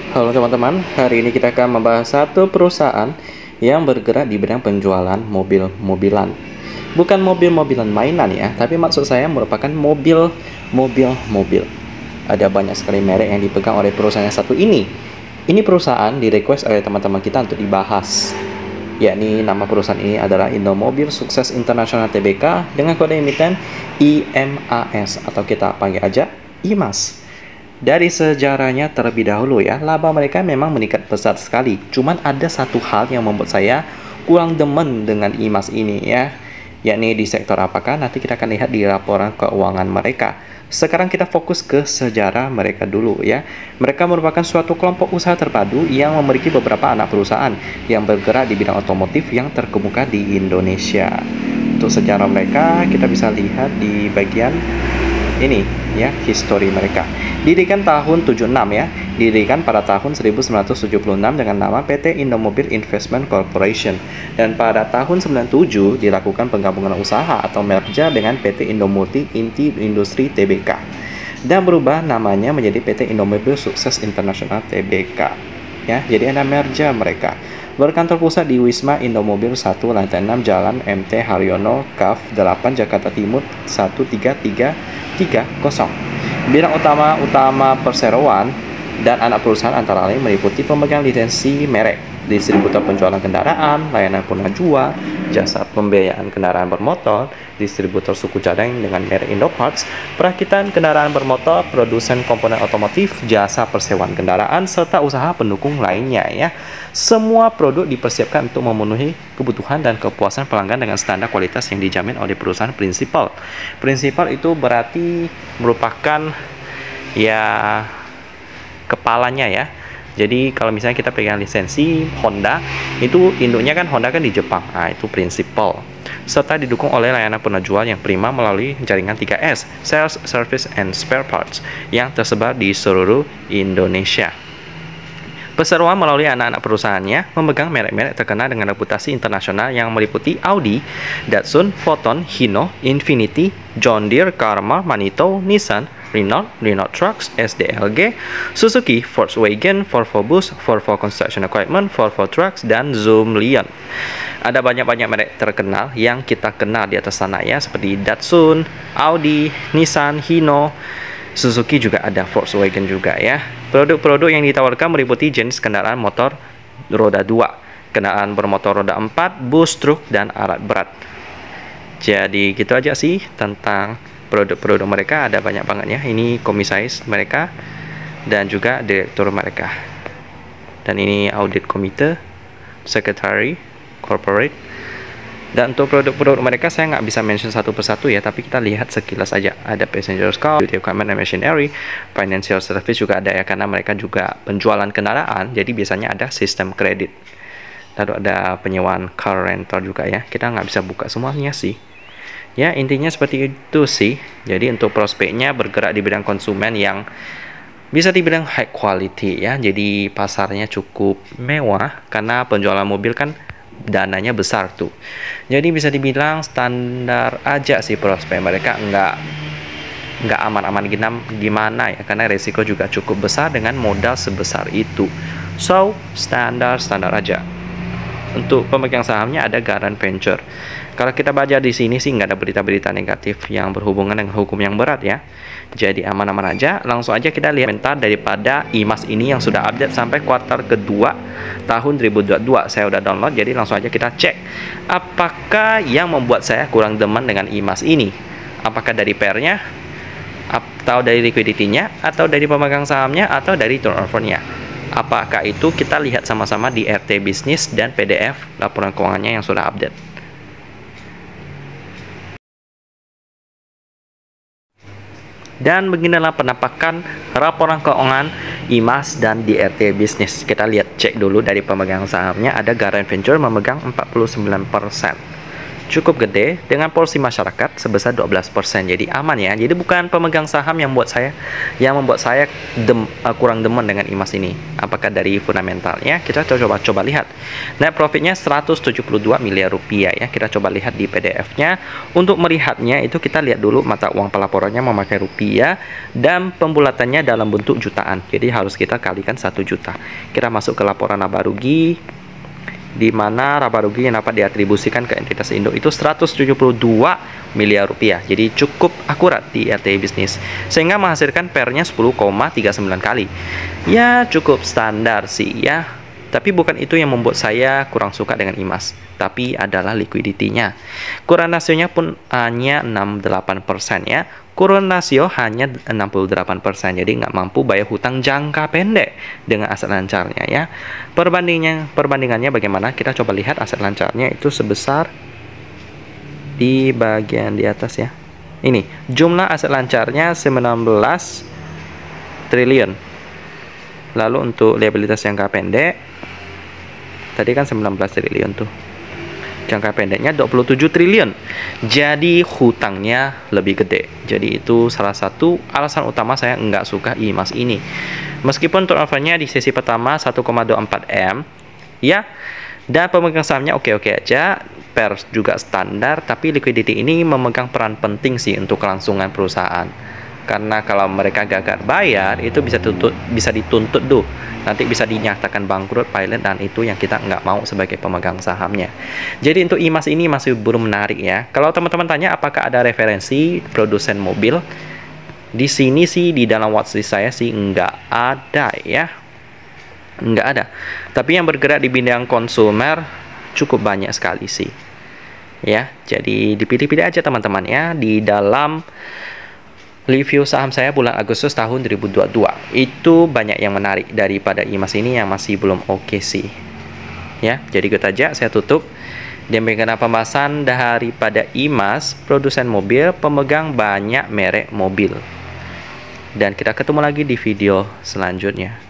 Halo teman-teman, hari ini kita akan membahas satu perusahaan yang bergerak di bidang penjualan mobil-mobilan. Bukan mobil-mobilan mainan ya, tapi maksud saya merupakan mobil. Ada banyak sekali merek yang dipegang oleh perusahaan yang satu ini. Ini perusahaan di-request oleh teman-teman kita untuk dibahas. Yakni nama perusahaan ini adalah Indomobil Sukses Internasional Tbk dengan kode emiten IMAS atau kita panggil aja IMAS. Dari sejarahnya terlebih dahulu ya, laba mereka memang meningkat pesat sekali. Cuman ada satu hal yang membuat saya kurang demen dengan IMAS ini ya, yakni di sektor apakah nanti kita akan lihat di laporan keuangan mereka. Sekarang kita fokus ke sejarah mereka dulu ya. Mereka merupakan suatu kelompok usaha terpadu yang memiliki beberapa anak perusahaan yang bergerak di bidang otomotif yang terkemuka di Indonesia. Untuk sejarah mereka kita bisa lihat di bagian ini ya, histori mereka. Didirikan tahun 76 ya. Didirikan pada tahun 1976 dengan nama PT Indomobil Investment Corporation. Dan pada tahun 97 dilakukan penggabungan usaha atau merger dengan PT Indomulti Inti Industri Tbk. Dan berubah namanya menjadi PT Indomobil Sukses Internasional Tbk. Ya, jadi ada merger mereka. Berkantor pusat di Wisma Indomobil 1 lantai 6 Jalan MT Haryono Kaf 8 Jakarta Timur 13330. Bidang utama perseroan dan anak perusahaan antara lain meliputi pemegang lisensi merek, distributor penjualan kendaraan, layanan pengajuan, jasa pembiayaan kendaraan bermotor, distributor suku cadang dengan merek Indoparts, perakitan kendaraan bermotor, produsen komponen otomotif, jasa persewaan kendaraan, serta usaha pendukung lainnya ya. Semua produk dipersiapkan untuk memenuhi kebutuhan dan kepuasan pelanggan dengan standar kualitas yang dijamin oleh perusahaan prinsipal. Prinsipal itu berarti merupakan ya kepalanya ya. Jadi kalau misalnya kita pegang lisensi Honda, itu induknya kan Honda kan di Jepang. Nah, itu prinsipal. Serta didukung oleh layanan penjual yang prima melalui jaringan 3S, Sales, Service, and Spare Parts, yang tersebar di seluruh Indonesia. Perseroan melalui anak-anak perusahaannya memegang merek-merek terkenal dengan reputasi internasional yang meliputi Audi, Datsun, Foton, Hino, Infiniti, John Deere, Karma, Manito, Nissan, Renault Trucks, SDLG, Suzuki, Volkswagen, Volvo Bus, Volvo Construction Equipment, Volvo Trucks, dan Zoomlion. Ada banyak-banyak merek terkenal yang kita kenal di atas sana ya, seperti Datsun, Audi, Nissan, Hino, Suzuki juga ada, Volkswagen juga ya. Produk-produk yang ditawarkan meliputi jenis kendaraan motor roda 2, kendaraan bermotor roda 4, bus, truk, dan alat berat. Jadi gitu aja sih tentang produk-produk mereka, ada banyak banget ya. Ini komisaris mereka dan juga direktur mereka. Dan ini audit komite, secretary, corporate. Dan untuk produk-produk mereka saya nggak bisa mention satu persatu ya, tapi kita lihat sekilas aja. Ada passenger car, duty equipment and machinery, financial service juga ada ya, karena mereka juga penjualan kendaraan, jadi biasanya ada sistem kredit. Lalu ada penyewaan car rental juga ya, kita nggak bisa buka semuanya sih. Ya intinya seperti itu sih. Jadi untuk prospeknya bergerak di bidang konsumen yang bisa dibilang high quality ya, jadi pasarnya cukup mewah karena penjualan mobil kan dananya besar tuh. Jadi bisa dibilang standar aja sih prospek mereka, nggak aman-aman gimana ya, karena resiko juga cukup besar dengan modal sebesar itu. So standar aja. Untuk pemegang sahamnya ada Garant Venture. Kalau kita baca di sini sih nggak ada berita-berita negatif yang berhubungan dengan hukum yang berat ya. Jadi aman-aman aja. Langsung aja kita lihat komentar daripada IMAS ini yang sudah update sampai kuartal kedua tahun 2022. Saya udah download, jadi langsung aja kita cek apakah yang membuat saya kurang demen dengan IMAS ini. Apakah dari PR-nya, atau dari liquidity-nya, atau dari pemegang sahamnya, atau dari turnover-nya. Apakah itu kita lihat sama-sama di RT Bisnis dan PDF laporan keuangannya yang sudah update. Dan beginilah penampakan laporan keuangan IMAS dan di RT Bisnis. Kita lihat cek dulu dari pemegang sahamnya, ada Garant Venture memegang 49%. cukup gede dengan porsi masyarakat sebesar 12%. Jadi aman ya. Jadi bukan pemegang saham yang membuat saya kurang demen dengan IMAS ini. Apakah dari fundamentalnya? Kita coba lihat. Net profitnya 172 miliar rupiah ya. Kita coba lihat di PDF-nya. Untuk melihatnya itu kita lihat dulu mata uang pelaporannya memakai rupiah dan pembulatannya dalam bentuk jutaan. Jadi harus kita kalikan 1 juta. Kita masuk ke laporan laba rugi, di mana laba rugi yang dapat diatribusikan ke entitas induk itu 172 miliar rupiah. Jadi cukup akurat di RTI Bisnis, sehingga menghasilkan PER-nya 10,39 kali. Ya cukup standar sih ya. Tapi bukan itu yang membuat saya kurang suka dengan IMAS, tapi adalah liquidity-nya. Kurang rasionya pun hanya 68% ya. Kurang rasio hanya 68%, jadi nggak mampu bayar hutang jangka pendek dengan aset lancarnya ya. Perbandingannya bagaimana? Kita coba lihat aset lancarnya itu sebesar di bagian di atas ya. Ini jumlah aset lancarnya 19 triliun. Lalu untuk liabilitas jangka pendek tadi kan 19 triliun tuh. Jangka pendeknya 27 triliun. Jadi hutangnya lebih gede. Jadi itu salah satu alasan utama saya nggak suka IMAS ini. Meskipun turnovernya di sesi pertama 1,24 M ya, dan pemegang sahamnya oke-oke aja, PER juga standar, tapi liquidity ini memegang peran penting sih untuk kelangsungan perusahaan. Karena kalau mereka gagal bayar itu bisa dituntut tuh, nanti bisa dinyatakan bangkrut pilot, dan itu yang kita nggak mau sebagai pemegang sahamnya. Jadi untuk IMAS ini masih belum menarik ya. Kalau teman-teman tanya apakah ada referensi produsen mobil, di sini sih di dalam watchlist saya sih nggak ada ya, nggak ada. Tapi yang bergerak di bidang konsumer cukup banyak sekali sih ya. Jadi dipilih-pilih aja teman-teman ya. Di dalam review saham saya bulan Agustus tahun 2022 itu banyak yang menarik daripada IMAS ini yang masih belum oke sih ya. Jadi gitu aja saya tutup. Demikian pembahasan daripada IMAS, produsen mobil pemegang banyak merek mobil, dan kita ketemu lagi di video selanjutnya.